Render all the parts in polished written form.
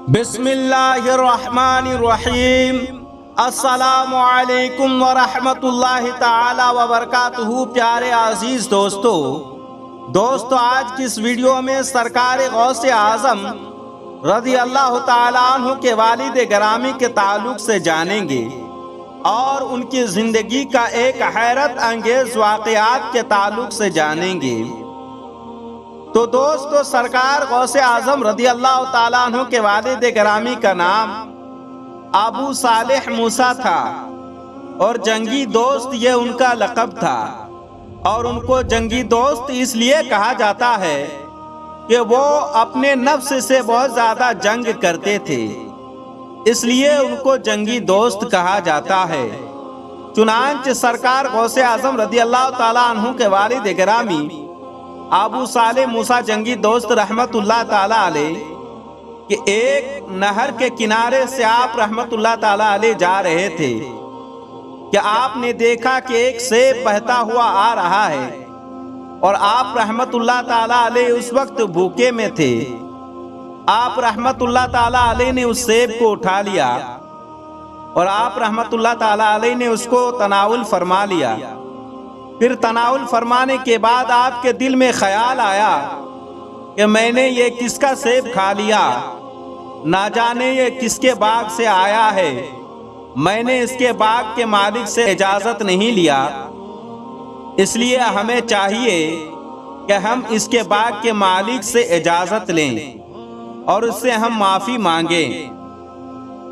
بسم اللہ الرحمن الرحیم۔ السلام علیکم ورحمۃ اللہ تعالی وبرکاتہ۔ پیارے عزیز دوستو آج کی اس ویڈیو میں سرکار غوث اعظم رضی اللہ تعالیٰ عنہ کے والد گرامی کے تعلق سے جانیں گے اور ان کی زندگی کا ایک حیرت انگیز واقعات کے تعلق سے جانیں گے۔ تو دوستو سرکار غوث اعظم رضی اللہ تعالیٰ عنہ کے والد گرامی کا نام ابو صالح موسیٰ تھا اور جنگی دوست یہ ان کا لقب تھا، اور ان کو جنگی دوست اس لیے کہا جاتا ہے کہ وہ اپنے نفس سے بہت زیادہ جنگ کرتے تھے، اس لیے ان کو جنگی دوست کہا جاتا ہے۔ چنانچہ سرکار غوث اعظم رضی اللہ تعالیٰ عنہ کے والد گرامی ابو صالح موسیٰ جنگی دوست رحمت اللہ تعالیٰ علیہ کہ ایک نہر کے کنارے سے آپ رحمت اللہ تعالیٰ علیہ جا رہے تھے کہ آپ نے دیکھا کہ ایک سیب بہتا ہوا آ رہا ہے، اور آپ رحمت اللہ تعالیٰ علیہ اس وقت بھوکے میں تھے۔ آپ رحمت اللہ تعالیٰ علیہ نے اس سیب کو اٹھا لیا اور آپ رحمت اللہ تعالیٰ علیہ نے اس کو تناول فرما لیا۔ پھر تناول فرمانے کے بعد آپ کے دل میں خیال آیا کہ میں نے یہ کس کا سیب کھا لیا، نہ جانے یہ کس کے باغ سے آیا ہے، میں نے اس کے باغ کے مالک سے اجازت نہیں لیا، اس لیے ہمیں چاہیے کہ ہم اس کے باغ کے مالک سے اجازت لیں اور اس سے ہم معافی مانگیں۔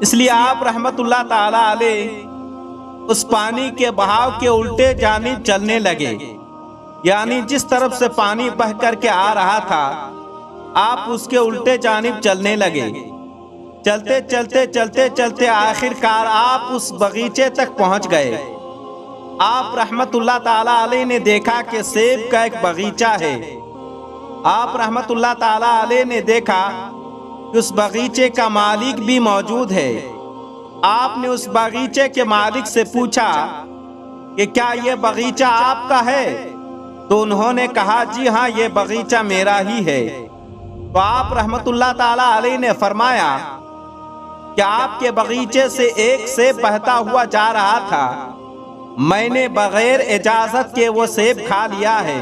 اس لیے آپ رحمت اللہ تعالیٰ علیہ اس پانی کے بہاؤ کے الٹے جانب چلنے لگے، یعنی جس طرف سے پانی بہہ کر کے آ رہا تھا آپ اس کے الٹے جانب چلنے لگے۔ چلتے چلتے چلتے چلتے آخر کار آپ اس باغیچے تک پہنچ گئے۔ آپ رحمت اللہ تعالیٰ علیہ نے دیکھا کہ سیب کا ایک باغیچہ ہے۔ آپ رحمت اللہ تعالیٰ علیہ نے دیکھا کہ اس باغیچے کا مالک بھی موجود ہے۔ آپ نے اس باغیچے کے مالک سے پوچھا کہ کیا یہ باغیچہ آپ کا ہے؟ تو انہوں نے کہا جی ہاں، یہ باغیچہ میرا ہی ہے۔ تو آپ رحمت اللہ تعالیٰ علیہ نے فرمایا کہ آپ کے باغیچے سے ایک سیب بہتا ہوا جا رہا تھا، میں نے بغیر اجازت کے وہ سیب کھا لیا ہے،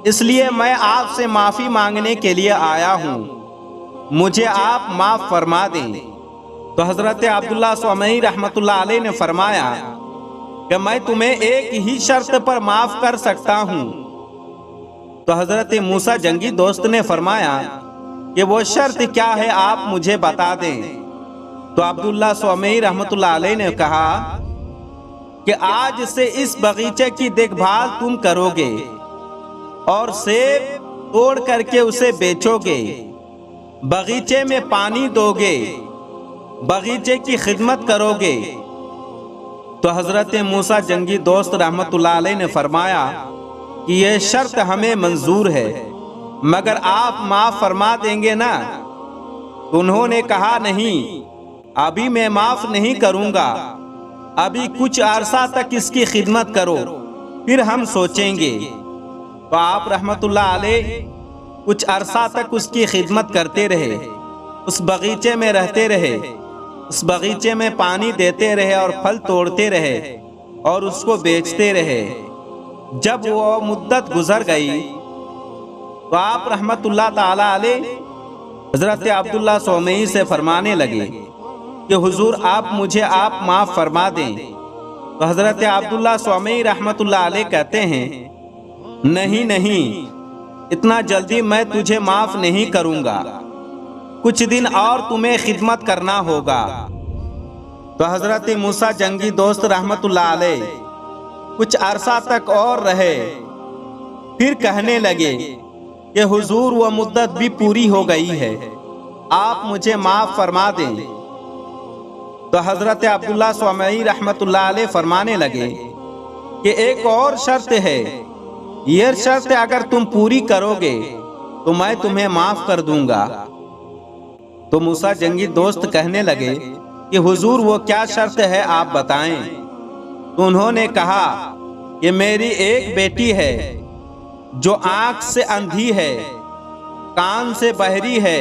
اس لیے میں آپ سے معافی مانگنے کے لیے آیا ہوں، مجھے آپ معاف فرما دیں۔ تو حضرت عبداللہ سومئی رحمت اللہ علیہ نے فرمایا کہ میں تمہیں ایک ہی شرط پر معاف کر سکتا ہوں۔ تو حضرت موسیٰ جنگی دوست نے فرمایا کہ وہ شرط کیا ہے، آپ مجھے بتا دیں۔ تو عبداللہ سومئی رحمت اللہ علیہ نے کہا کہ آج سے اس باغیچے کی دیکھ بھال تم کرو گے اور سیب توڑ کر کے اسے بیچو گے، باغیچے میں پانی دو گے، باغیچے کی خدمت کرو گے۔ تو حضرت موسیٰ جنگی دوست رحمت اللہ علیہ نے فرمایا کہ یہ شرط ہمیں منظور ہے، مگر آپ معاف فرما دیں گے نا؟ انہوں نے کہا نہیں، ابھی میں معاف نہیں کروں گا، ابھی کچھ عرصہ تک اس کی خدمت کرو، پھر ہم سوچیں گے۔ تو آپ رحمت اللہ علیہ کچھ عرصہ تک اس کی خدمت کرتے رہے، اس باغیچے میں رہتے رہے، اس باغیچے میں پانی دیتے رہے اور پھل توڑتے رہے اور اس کو بیچتے رہے۔ جب وہ مدت گزر گئی تو آپ رحمت اللہ تعالیٰ علیہ حضرت عبداللہ سومئی سے فرمانے لگے کہ حضور آپ مجھے معاف فرما دیں۔ تو حضرت عبداللہ سومئی رحمت اللہ علیہ کہتے ہیں نہیں، اتنا جلدی میں تجھے معاف نہیں کروں گا، کچھ دن اور تمہیں خدمت کرنا ہوگا۔ تو حضرت موسیٰ جنگی دوست رحمت اللہ علیہ کچھ عرصہ تک اور رہے، پھر کہنے لگے کہ حضور وہ مدت بھی پوری ہو گئی ہے، آپ مجھے معاف فرما دیں۔ تو حضرت عبداللہ سومئی رحمت اللہ علیہ فرمانے لگے کہ ایک اور شرط ہے، یہ شرط اگر تم پوری کرو گے تو میں تمہیں معاف کر دوں گا۔ تو موسیٰ جنگی دوست کہنے لگے کہ حضور وہ کیا شرط ہے آپ بتائیں۔ تو انہوں نے کہا کہ میری ایک بیٹی ہے جو آنکھ سے اندھی ہے، کان سے بہری ہے